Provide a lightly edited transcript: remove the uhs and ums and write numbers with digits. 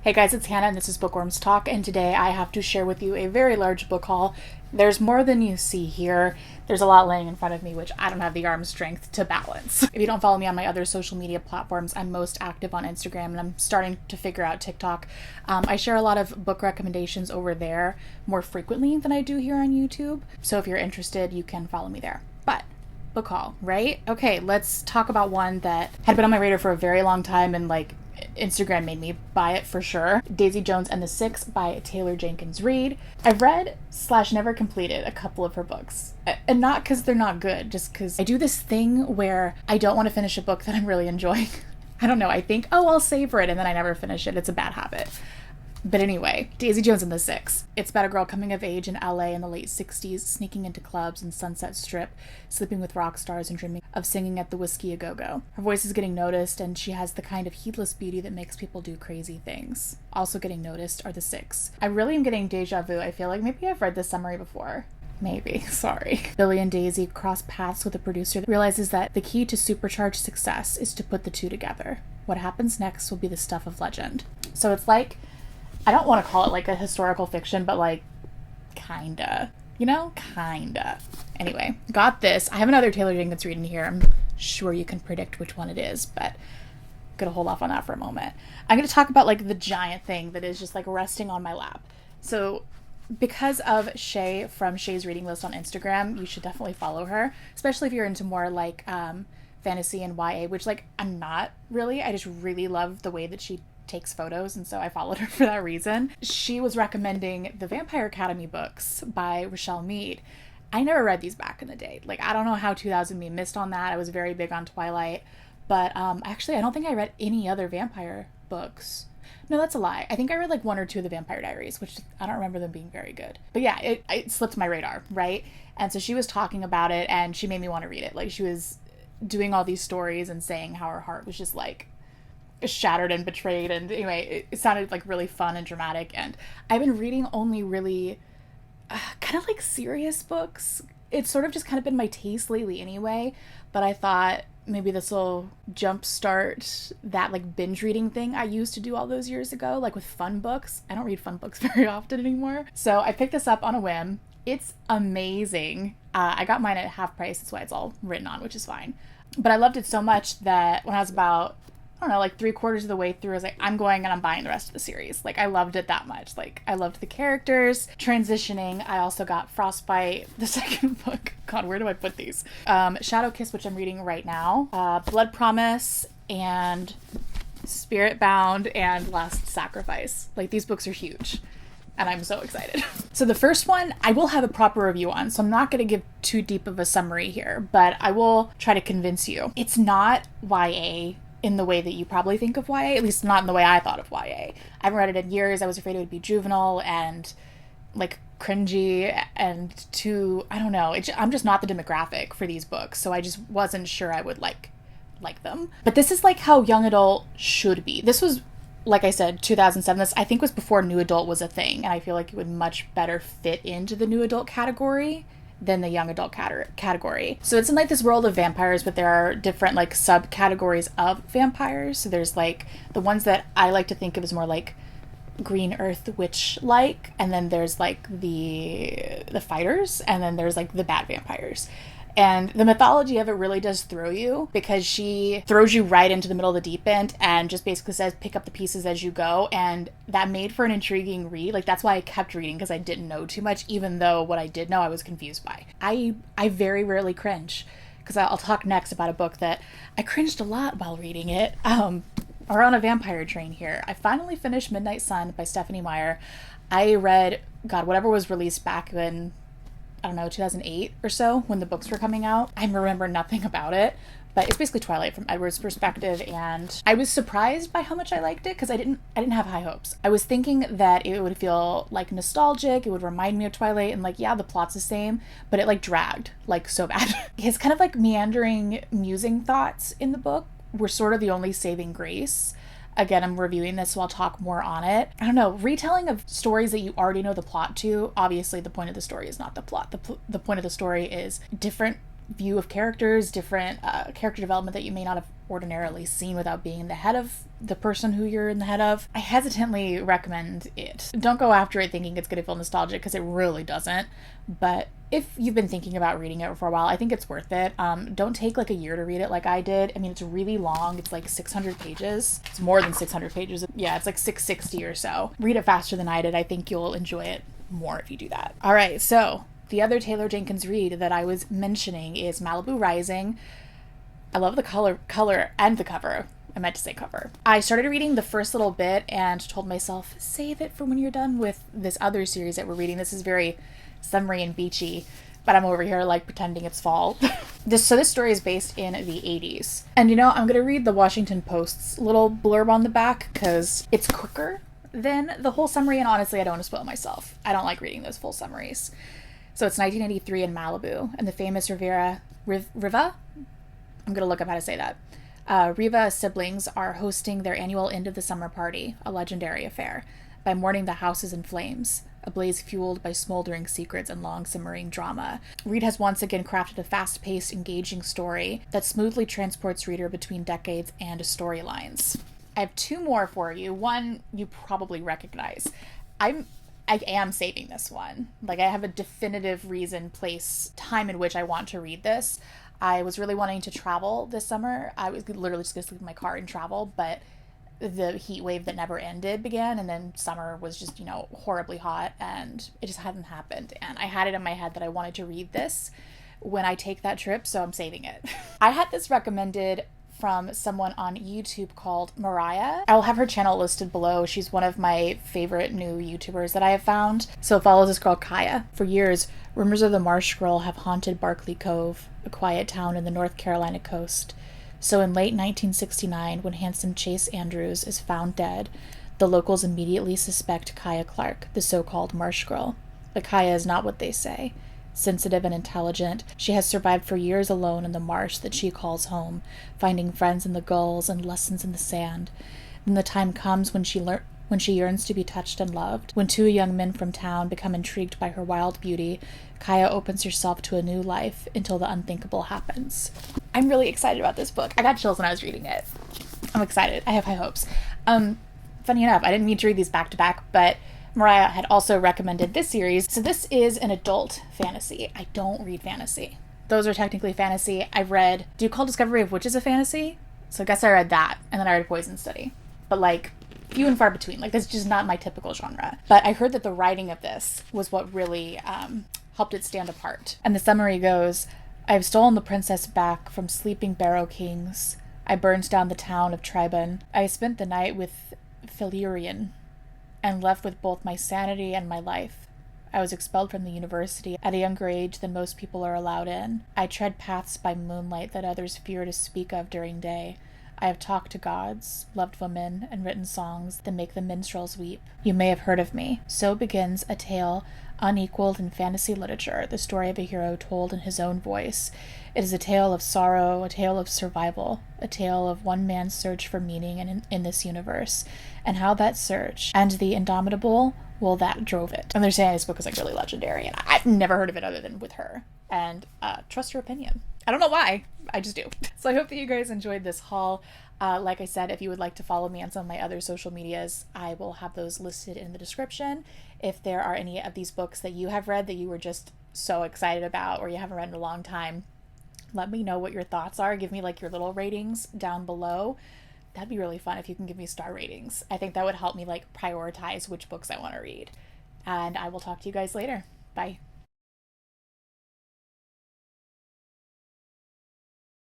Hey guys, it's Hannah and this is Bookworms Talk, and today I have to share with you a very large book haul. There's more than you see here. There's a lot laying in front of me, which I don't have the arm strength to balance. If you don't follow me on my other social media platforms, I'm most active on Instagram and I'm starting to figure out TikTok. I share a lot of book recommendations over there more frequently than I do here on YouTube. So if you're interested, you can follow me there. But book haul, right? Okay, let's talk about one that had been on my radar for a very long time and Instagram made me buy it for sure. Daisy Jones and the Six by Taylor Jenkins Reid. I've read / never completed a couple of her books. And not because they're not good, just because I do this thing where I don't want to finish a book that I'm really enjoying. I don't know, I think, I'll savor it, and then I never finish it. It's a bad habit. But anyway, Daisy Jones and the Six. It's about a girl coming of age in LA in the late 60s, sneaking into clubs and Sunset Strip, sleeping with rock stars and dreaming of singing at the Whiskey A Go-Go. Her voice is getting noticed, and she has the kind of heedless beauty that makes people do crazy things. Also getting noticed are the Six. I really am getting deja vu. I feel like maybe I've read this summary before. Maybe, sorry. Billy and Daisy cross paths with a producer that realizes that the key to supercharged success is to put the two together. What happens next will be the stuff of legend. So it's like, I don't want to call it like a historical fiction, but kinda. You know? Kinda. Anyway, got this. I have another Taylor Jenkins Reid in here. I'm sure you can predict which one it is, but I'm gonna hold off on that for a moment. I'm gonna talk about the giant thing that is just resting on my lap. So because of Shay from Shay's Reading List on Instagram, you should definitely follow her, especially if you're into more fantasy and YA, which I'm not really. I just really love the way that she takes photos, and so I followed her for that reason. She was recommending the Vampire Academy books by Rochelle Mead. I never read these back in the day. I don't know how 2000 me missed on that. I was very big on Twilight, but actually I don't think I read any other vampire books. No, that's a lie. I think I read one or two of the Vampire Diaries, which I don't remember them being very good. But yeah, it slipped my radar, right? And so she was talking about it and she made me want to read it. She was doing all these stories and saying how her heart was just shattered and betrayed, and anyway, it sounded really fun and dramatic. And I've been reading only really kind of serious books. It's sort of just kind of been my taste lately anyway, but I thought maybe this will jumpstart that binge reading thing I used to do all those years ago, with fun books. I don't read fun books very often anymore, so I picked this up on a whim. It's amazing. I got mine at half price. That's why it's all written on, which is fine. But I loved it so much that when I was about 3/4 of the way through, I was I'm going and I'm buying the rest of the series. I loved it that much. I loved the characters transitioning. I also got Frostbite, the second book. God, where do I put these? Shadow Kiss, which I'm reading right now. Blood Promise and Spirit Bound and Last Sacrifice. These books are huge, and I'm so excited. So the first one, I will have a proper review on, so I'm not going to give too deep of a summary here, but I will try to convince you. It's not YA in the way that you probably think of YA, at least not in the way I thought of YA. I haven't read it in years. I was afraid it would be juvenile and cringy and too, I don't know. I'm just not the demographic for these books, so I just wasn't sure I would like them. But this is how young adult should be. This was, like I said, 2007. This, I think, was before new adult was a thing, and I feel it would much better fit into the new adult category than the young adult category. So it's in this world of vampires, but there are different subcategories of vampires. So there's the ones that I like to think of as more Green Earth witch and then there's the fighters, and then there's the bad vampires. And the mythology of it really does throw you, because she throws you right into the middle of the deep end and just basically says, pick up the pieces as you go. And that made for an intriguing read. That's why I kept reading, because I didn't know too much, even though what I did know I was confused by. I very rarely cringe, because I'll talk next about a book that I cringed a lot while reading it. We're on a vampire train here. I finally finished Midnight Sun by Stephanie Meyer. I read, whatever was released back in, 2008 or so, when the books were coming out. I remember nothing about it, but it's basically Twilight from Edward's perspective, and I was surprised by how much I liked it, because I didn't have high hopes. I was thinking that it would feel nostalgic, it would remind me of Twilight, and yeah, the plot's the same, but it dragged so bad. His kind of meandering musing thoughts in the book were sort of the only saving grace. Again, I'm reviewing this, so I'll talk more on it. I don't know, retelling of stories that you already know the plot to, obviously the point of the story is not the plot. The point of the story is different view of characters, different character development that you may not have ordinarily seen without being in the head of the person who you're in the head of. I hesitantly recommend it. Don't go after it thinking it's going to feel nostalgic, because it really doesn't. But if you've been thinking about reading it for a while, I think it's worth it. Don't take like a year to read it like I did. I mean, it's really long. It's like 600 pages. It's more than 600 pages. Yeah, it's like 660 or so. Read it faster than I did. I think you'll enjoy it more if you do that. All right, so the other Taylor Jenkins Reid that I was mentioning is Malibu Rising. I love the color and the cover. I meant to say cover. I started reading the first little bit and told myself, save it for when you're done with this other series that we're reading. This is very summery and beachy, but I'm over here like pretending it's fall. This story is based in the 80s. And I'm going to read the Washington Post's little blurb on the back because it's quicker than the whole summary, and honestly, I don't want to spoil myself. I don't like reading those full summaries. So it's 1983 in Malibu, and the famous Riva? I'm going to look up how to say that. Riva siblings are hosting their annual end of the summer party, a legendary affair. By morning, the house is in flames, a blaze fueled by smoldering secrets and long simmering drama. Reid has once again crafted a fast-paced, engaging story that smoothly transports reader between decades and storylines. I have two more for you. One you probably recognize. I am saving this one. Like, I have a definitive reason, place, time in which I want to read this. I was really wanting to travel this summer. I was literally just going to sleep in my car and travel, but the heat wave that never ended began, and then summer was just, horribly hot, and it just hadn't happened. And I had it in my head that I wanted to read this when I take that trip, so I'm saving it. I had this recommended from someone on YouTube called Mariah. I will have her channel listed below. She's one of my favorite new YouTubers that I have found. So it follows this girl, Kaya. For years, rumors of the Marsh Girl have haunted Barkley Cove, a quiet town in the North Carolina coast. So in late 1969, when handsome Chase Andrews is found dead, the locals immediately suspect Kaya Clark, the so-called Marsh Girl. But Kaya is not what they say. Sensitive and intelligent, she has survived for years alone in the marsh that she calls home, finding friends in the gulls and lessons in the sand. Then the time comes when she yearns to be touched and loved. When two young men from town become intrigued by her wild beauty, Kaya opens herself to a new life until the unthinkable happens. I'm really excited about this book. I got chills when I was reading it. I'm excited. I have high hopes. Funny enough, I didn't mean to read these back to back, but Mariah had also recommended this series. So this is an adult fantasy. I don't read fantasy. Those are technically fantasy. I've read, do you call Discovery of Witches a fantasy? So I guess I read that, and then I read Poison Study. But few and far between. That's just not my typical genre. But I heard that the writing of this was what really helped it stand apart. And the summary goes, I have stolen the princess back from sleeping Barrow kings. I burned down the town of Triban. I spent the night with Felurian, and left with both my sanity and my life. I was expelled from the university at a younger age than most people are allowed in. I tread paths by moonlight that others fear to speak of during day. I have talked to gods, loved women, and written songs that make the minstrels weep. You may have heard of me. So begins a tale unequaled in fantasy literature, the story of a hero told in his own voice. It is a tale of sorrow, a tale of survival, a tale of one man's search for meaning in this universe, and how that search, and the indomitable, that drove it. And they're saying this book is really legendary, and I've never heard of it other than with her. And trust her opinion. I don't know why, I just do. So I hope that you guys enjoyed this haul. Like I said, if you would like to follow me on some of my other social medias, I will have those listed in the description. If there are any of these books that you have read that you were just so excited about, or you haven't read in a long time, let me know what your thoughts are. Give me your little ratings down below. That'd be really fun if you can give me star ratings. I think that would help me prioritize which books I want to read. And I will talk to you guys later. Bye.